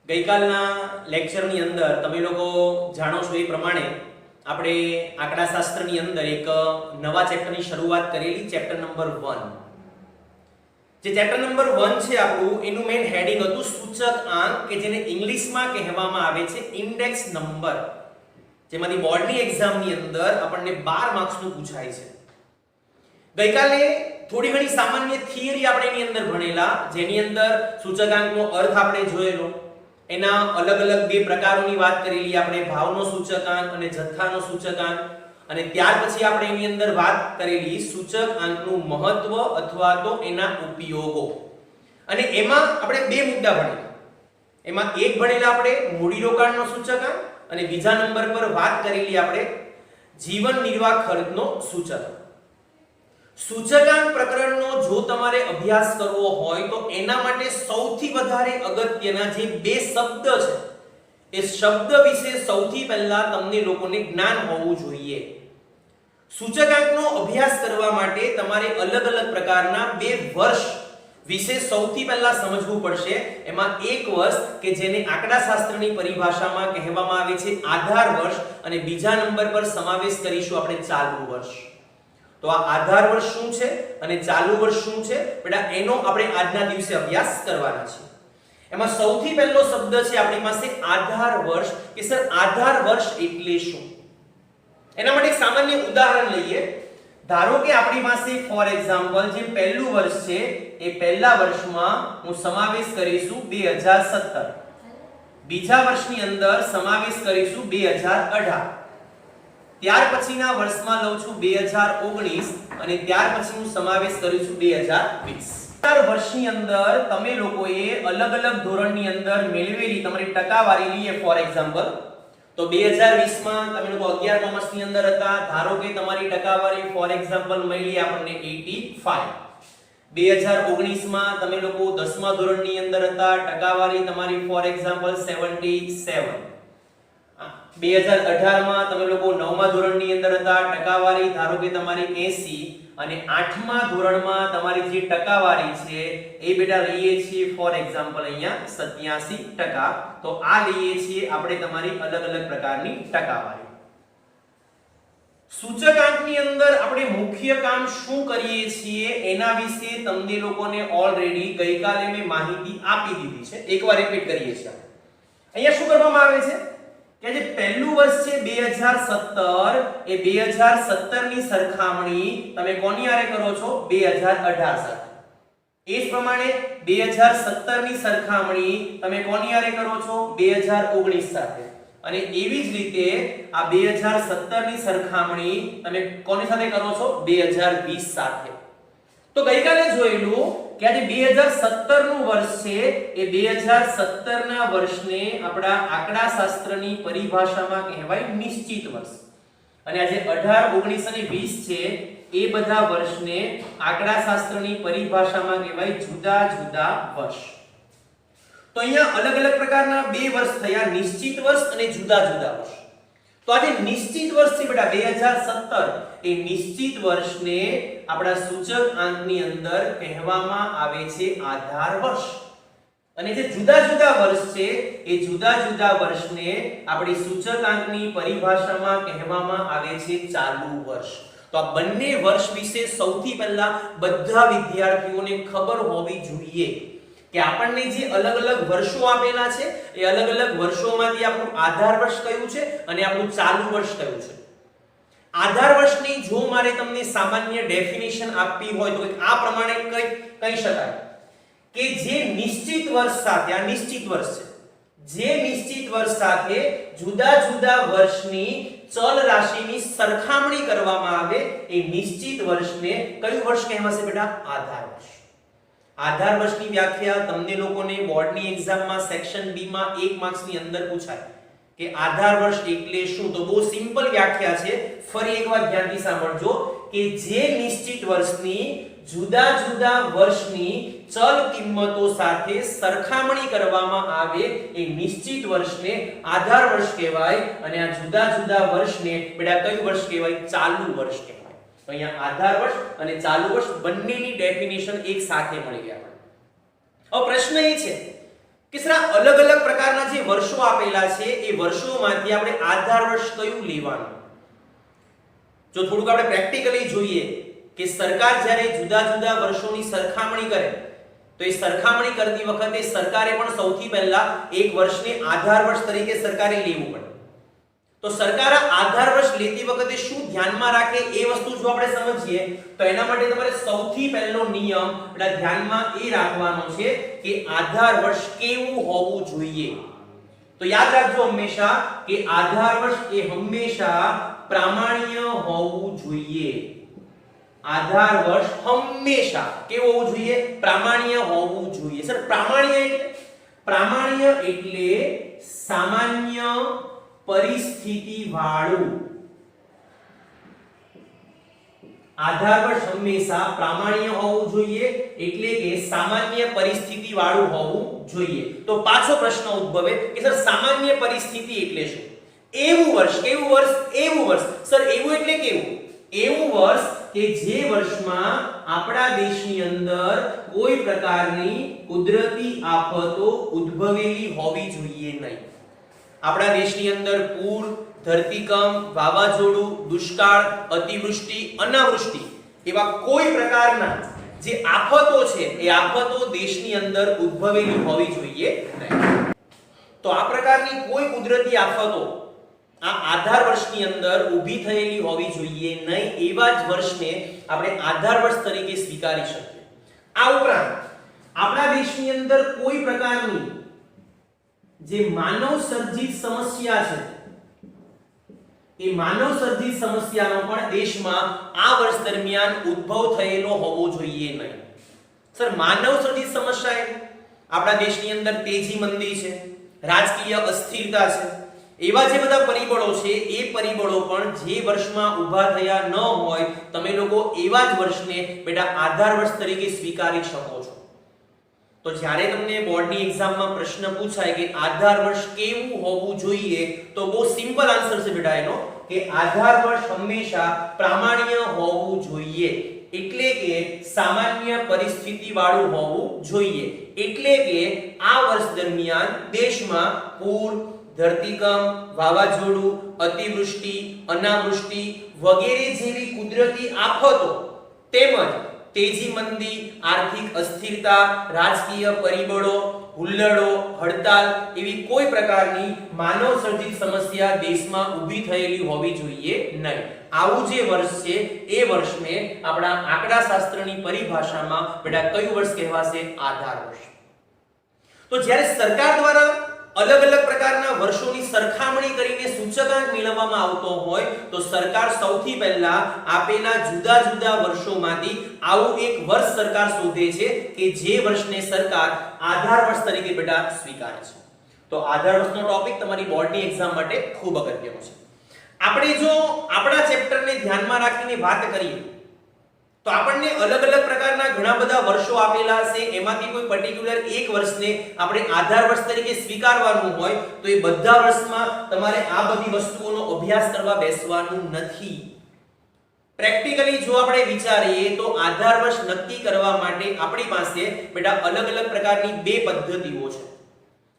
ગઈકાલના લેક્ચરની અંદર તમે લોકો જાણો છો એ પ્રમાણે આપણે આંકડાશાસ્ત્રની અંદર એક નવા ચેપ્ટરની શરૂઆત કરેલી, ચેપ્ટર નંબર 1. જે ચેપ્ટર નંબર 1 છે આપણું, એનું મેઇન હેડિંગ હતું સૂચક આંક, કે જેને ઇંગ્લિશમાં કહેવામાં આવે છે ઇન્ડેક્સ નંબર, જેમાંથી બોર્ડની એક્ઝામની અંદર આપણને 12 માર્ક્સનું પૂછાય છે. ગઈકાલે થોડી ઘણી સામાન્ય થિયરી આપણે એની અંદર ભણેલા, જેની અંદર સૂચકાંકનો અર્થ આપણે જોયેલો, એના અલગ અલગ બે પ્રકારોની વાત કરેલી આપણે, ભાવનો સૂચકાંક અને જથ્થાનો સૂચકાંક. અને ત્યાર પછી આપણે એની અંદર વાત કરેલી સૂચકાંકનું મહત્વ અથવા તો એના ઉપયોગો. અને એમાં આપણે બે મુદ્દા ભણેલા. એમાં એક ભણેલા આપણે મૂડીરોકાણનો સૂચકાંક, અને બીજા નંબર પર વાત કરેલી આપણે જીવન નિર્વાહ ખર્ચનો સૂચકાંક. સૂચકાંક પ્રકરણનો જો તમારે અભ્યાસ કરવો હોય તો એના માટે સૌથી વધારે અગત્યના જે બે શબ્દ છે, એ શબ્દ વિશે સૌથી પહેલા તમને લોકોને જ્ઞાન હોવું જોઈએ. સૂચકાંકનો અભ્યાસ કરવા માટે તમારે અલગ અલગ પ્રકારના બે વર્ષ વિશે સૌથી પહેલા સમજવું પડશે. એમાં એક વર્ષ કે જેને આંકડાશાસ્ત્રની પરિભાષામાં કહેવામાં આવે છે આધાર વર્ષ, અને બીજા નંબર પર સમાવેશ કરીશું આપણે ચાલુ વર્ષ. તો આ આધાર વર્ષ શું છે અને ચાલુ વર્ષ શું છે બેટા, એનો આપણે આજના દિવસે અભ્યાસ કરવાના છે. એમાં સૌથી પહેલો શબ્દ છે આપણી પાસે આધાર વર્ષ, કે સર આધાર વર્ષ એટલે શું? એના માટે એક સામાન્ય ઉદાહરણ લઈએ. ધારો કે આપણી પાસે ફોર એક્ઝામ્પલ જે પહેલું વર્ષ છે, એ પહેલા વર્ષમાં હું સમાવેશ કરીશું 2017, બીજા વર્ષની અંદર સમાવેશ કરીશું 2018, ત્યાર પછીના વર્ષમાં લઉં છું 2019, અને ત્યાર પછી હું સમાવેશ કરું છું 2020. 4 વર્ષની અંદર તમે લોકોએ અલગ અલગ ધોરણની અંદર મેળવેલી તમારી ટકાવારી લઈએ ફોર એક્ઝામ્પલ, તો 2020 માં તમે લોકો 11 કોમર્સની અંદર હતા, ધારો કે તમારી ટકાવારી ફોર એક્ઝામ્પલ મળી આપણને 85. 2019 માં તમે લોકો 10મા ધોરણની અંદર હતા, ટકાવારી તમારી ફોર એક્ઝામ્પલ 77. 2018 માં તમે લોકો 9મા ધોરણની અંદર હતા, ટકાવારી ધારો કે તમારી 80, અને 8મા ધોરણમાં તમારી જે ટકાવારી છે એ બેટા લઈએ છીએ ફોર એક્ઝામ્પલ અહીંયા 87%. તો આ લઈએ છીએ આપણે તમારી અલગ અલગ પ્રકારની ટકાવારી. સૂચકાંકની અંદર આપણે મુખ્ય કામ શું કરીએ છીએ એના વિશે તમને લોકોને ઓલરેડી ગઈકાલે મેં માહિતી આપી દીધી છે. એકવાર રિપીટ કરીએ છીએ. અહીંયા શું કરવામાં આવે છે કે જે પહેલું વર્ષ છે 2017, એ 2017 ની સરખામણી તમે કોની હારે કરો છો? 2018 સાથે. એ જ પ્રમાણે 2017 ની સરખામણી તમે કોની હારે કરો છો? 2019 સાથે. અને એવી જ રીતે આ 2017 ની સરખામણી તમે કોની સાથે કરો છો? 2020 સાથે. તો ગઈકાલે જોયેલું કે આજે 2017 નું વર્ષ છે, એ 2017 ના વર્ષને આપણા આંકડાશાસ્ત્રની પરિભાષામાં કહેવાય નિશ્ચિત વર્ષ. અને આજે 18, 19 અને 20 છે, એ બધા વર્ષને આંકડાશાસ્ત્રની પરિભાષામાં કહેવાય જુદા જુદા વર્ષ. તો અહીંયા અલગ અલગ પ્રકારના બે વર્ષ થયા, નિશ્ચિત વર્ષ અને જુદા જુદા વર્ષ. તો આજે નિશ્ચિત વર્ષ છે બેટા 2017, એ નિશ્ચિત વર્ષને આપણા સૂચકાંકની અંદર કહેવામાં આવે છે આધાર વર્ષ. અને જે જુદા જુદા વર્ષ છે, એ જુદા જુદા વર્ષને આપણી સૂચકાંકની પરિભાષામાં કહેવામાં આવે છે ચાલુ વર્ષ. તો આ બંને વર્ષ વિશે સૌથી પહેલા બધા વિદ્યાર્થીઓને ખબર હોવી જોઈએ કે આપણને જે અલગ અલગ વર્ષો આપેલા છે, એ અલગ અલગ વર્ષોમાંથી આપણું આધાર વર્ષ કયું છે અને આપણું ચાલુ વર્ષ કયું છે. આધાર વર્ષની જો મારે તમને સામાન્ય ડેફિનેશન આપવી હોય તો આ પ્રમાણે કહી શકાય કે જે નિશ્ચિત વર્ષ સાથે, આ નિશ્ચિત વર્ષ છે, જે નિશ્ચિત વર્ષ સાથે જુદા જુદા વર્ષની ચલ રાશિની સરખામણી કરવામાં આવે, એ નિશ્ચિત વર્ષને કયું વર્ષ કહેવાશે બેટા? આધાર વર્ષ. આધાર વર્ષની વ્યાખ્યા તમને લોકોને બોર્ડની એક્ઝામમાં સેક્શન બી માં 1 માર્ક્સની અંદર પૂછાય કે આધાર વર્ષ એટલે શું. તો બહુ સિમ્પલ વ્યાખ્યા છે, ફરી એકવાર ધ્યાનથી સાંભળજો કે જે નિશ્ચિત વર્ષની જુદા જુદા વર્ષની ચલ કિંમતો સાથે સરખામણી કરવામાં આવે, એ નિશ્ચિત વર્ષને આધાર વર્ષ કહેવાય. અને આ જુદા જુદા વર્ષને બેટા કયું વર્ષ કહેવાય? ચાલુ વર્ષ કહેવાય. તો અહીંયા આધાર વર્ષ અને ચાલુ વર્ષ બંનેની ડેફિનેશન એક સાથે મળી ગયા. હવે પ્રશ્ન એ છે કે કે સર અલગ અલગ પ્રકારના જે વર્ષો આપેલા છે એ વર્ષોમાંથી આપણે આધાર વર્ષ કયું લેવાનું. જો થોડુંક આપણે પ્રેક્ટિકલી જોઈએ કે સરકાર જ્યારે જુદા જુદા વર્ષોની સરખામણી કરે તો એ સરખામણી કરતી વખતે સરકારે પણ સૌથી પહેલા એક વર્ષને આધાર વર્ષ તરીકે સરકારે લેવું પડે. તો સરકાર આધાર વર્ષ લેતી વખતે શું ધ્યાનમાં રાખે એ વસ્તુ જો આપણે સમજીએ તો એના માટે તમારે સૌથી પહેલો નિયમ એટલે ધ્યાનમાં એ રાખવાનો છે કે આધાર વર્ષ કેવું હોવું જોઈએ. તો યાદ રાખજો હંમેશા કે આધાર વર્ષ એ હંમેશા પ્રામાણ્ય હોવું જોઈએ. આધાર વર્ષ હંમેશા કેવું હોવું જોઈએ? પ્રામાણ્ય હોવું જોઈએ. સર પ્રામાણ્ય એટલે સામાન્ય પરિસ્થિતિ વાળું. આધાર વર્ષ હંમેશા પ્રામાણ્ય હોવું જોઈએ એટલે કે સામાન્ય પરિસ્થિતિ વાળું હોવું જોઈએ. તો પાછો પ્રશ્ન ઉદ્ભવે કે સર સામાન્ય પરિસ્થિતિ એટલે શું? એવું વર્ષ. કેવું વર્ષ? એવું વર્ષ. સર એવું એટલે કેવું? એવું વર્ષ કે જે વર્ષમાં આપણા દેશની અંદર કોઈ પ્રકારની કુદરતી આફતો ઉદ્ભવેલી હોવી જોઈએ નહીં. આપણા દેશની અંદર પૂર, ધરતીકંપ, વાવાઝોડું, દુષ્કાળ, અતિવૃષ્ટિ, અનાવૃષ્ટિ એવા કોઈ પ્રકારના જે આફતો છે એ આફતો દેશની અંદર ઉદ્ભવેલી હોવી જોઈએ નહીં. તો આ પ્રકારની કોઈ કુદરતી આફતો આ આધાર વર્ષની અંદર ઊભી થયેલી હોવી જોઈએ નહીં. એવા જ વર્ષને આપણે આધાર વર્ષ તરીકે સ્વીકારી શકીએ. આ ઉપરાંત આપણા દેશની અંદર કોઈ પ્રકારની જે માનવ સર્જિત સમસ્યા છે એ માનવ સર્જિત સમસ્યાનો પણ દેશમાં આ વર્ષ દરમિયાન ઉદ્ભવ થયેલો હોવો જોઈએ નહીં. સર માનવ સર્જિત સમસ્યા એટલે આપણા દેશની અંદર તેજી મંદી છે, રાજકીય અસ્થિરતા છે, એવા જે બધા પરિબળો છે એ પરિબળો પણ જે વર્ષમાં ઊભા થયા ન હોય તમે લોકો એવા જ વર્ષને બેટા આધાર વર્ષ તરીકે સ્વીકારી શકો છો. તો જ્યારે તમને બોર્ડની એક્ઝામમાં પ્રશ્ન પૂછાય કે આધાર વર્ષ કેવું હોવું જોઈએ તો બહુ સિમ્પલ આન્સર છે બેટા એનો કે આધાર વર્ષ હંમેશા પ્રામાણ્ય હોવું જોઈએ એટલે કે સામાન્ય પરિસ્થિતિ વાળું હોવું જોઈએ. એટલે કે આ વર્ષ દરમિયાન દેશમાં પૂર, ધરતીકંપ, વાવાઝોડું, અતિવૃષ્ટિ, અનાવૃષ્ટિ વગેરે જેવી કુદરતી આફતો તેમજ તેજી મંદી, આર્થિક અસ્થિરતા, રાજકીય પરિબળો, હુલ્લડો, હડતાલ એવી કોઈ પ્રકારની માનવ સર્જિત સમસ્યા દેશમાં ઊભી થયેલી હોવી જોઈએ નહીં. આવું જે વર્ષ છે એ વર્ષને આપણા આંકડાશાસ્ત્રની પરિભાષામાં બેટા કયું વર્ષ કહેવાશે? આધાર વર્ષ. તો જ્યારે સરકાર દ્વારા અલગ અલગ પ્રકારના વર્ષોની સરખામણી કરીને સૂચકાંક મેળવવામાં આવતો હોય તો સરકાર સૌથી પહેલા આપેલા જુદા જુદા વર્ષોમાંથી આવું એક વર્ષ સરકાર શોધે છે કે જે વર્ષને સરકાર આધાર વર્ષ તરીકે બેટા સ્વીકારે છે. તો આધાર વર્ષનો ટોપિક તમારી બોર્ડની એક્ઝામ માટે ખૂબ અગત્યનો છે. આપણે જો આપણા ચેપ્ટરને ધ્યાનમાં રાખીને વાત કરીએ તો આપણને અલગ અલગ પ્રકારના ઘણા બધા વર્ષો આપેલા છે એમાંથી કોઈ પર્ટિક્યુલર એક વર્ષને આપણે આધાર વર્ષ તરીકે સ્વીકારવાનું હોય તો એ બધા વર્ષમાં તમારે આ બધી વસ્તુઓનો અભ્યાસ કરવા બેસવાનું નથી. પ્રેક્ટિકલી જો આપણે વિચારીએ તો આધાર વર્ષ નક્કી કરવા માટે આપણી પાસે બેટા અલગ અલગ પ્રકારની બે પદ્ધતિઓ છે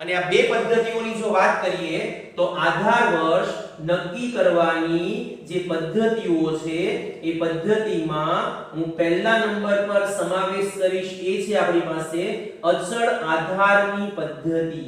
અને આ બે પદ્ધતિઓની જો વાત કરીએ તો આધાર વર્ષ નક્કી કરવાની જે પદ્ધતિઓ છે એ પદ્ધતિમાં હું પહેલા નંબર પર સમાવેશ કરીશ એ છે આપણી પાસે અચળ આધારની પદ્ધતિ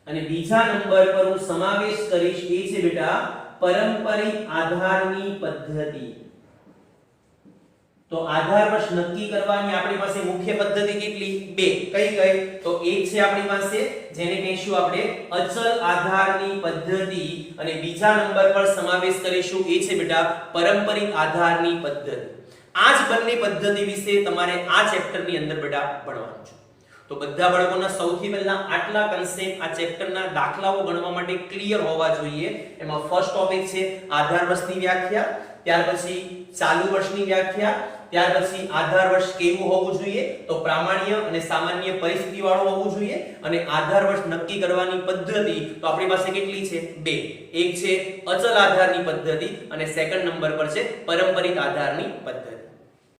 અને બીજા નંબર પર હું સમાવેશ કરીશ એ છે બેટા પારંપરિક આધારની પદ્ધતિ. તો આધાર વર્ષ નક્કી કરવાની આપણી પાસે મુખ્ય પદ્ધતિ કેટલી? બે. કઈ કઈ? તો એક છે આપણી પાસે જેને કહીશું આપણે અચલ આધારની પદ્ધતિ અને બીજા નંબર પર સમાવેશ કરીશું એ છે બેટા પારંપરિક આધારની પદ્ધતિ. આ જ બંને પદ્ધતિ વિશે તમારે આ ચેપ્ટરની અંદર બેટા ભણવાનું છે. તો બધા બાળકોના સૌથી પહેલા આટલા કન્સેપ્ટ આ ચેપ્ટરના દાખલાઓ ગણવા માટે ક્લિયર હોવા જોઈએ. એમાં ફર્સ્ટ ટોપિક છે આધાર વર્ષની વ્યાખ્યા, ત્યાર પછી ચાલુ વર્ષની વ્યાખ્યા, ત્યાર પછી આધાર વર્ષ કેવું હોવું જોઈએ તો પ્રામાણ્ય અને સામાન્ય પરિસ્થિતિ વાળું હોવું જોઈએ અને આધાર વર્ષ નક્કી કરવાની પદ્ધતિ તો આપણી પાસે કેટલી છે? બે. એક છે અચલ આધારની પદ્ધતિ અને સેકન્ડ નંબર પર છે પારંપરિક આધારની પદ્ધતિ.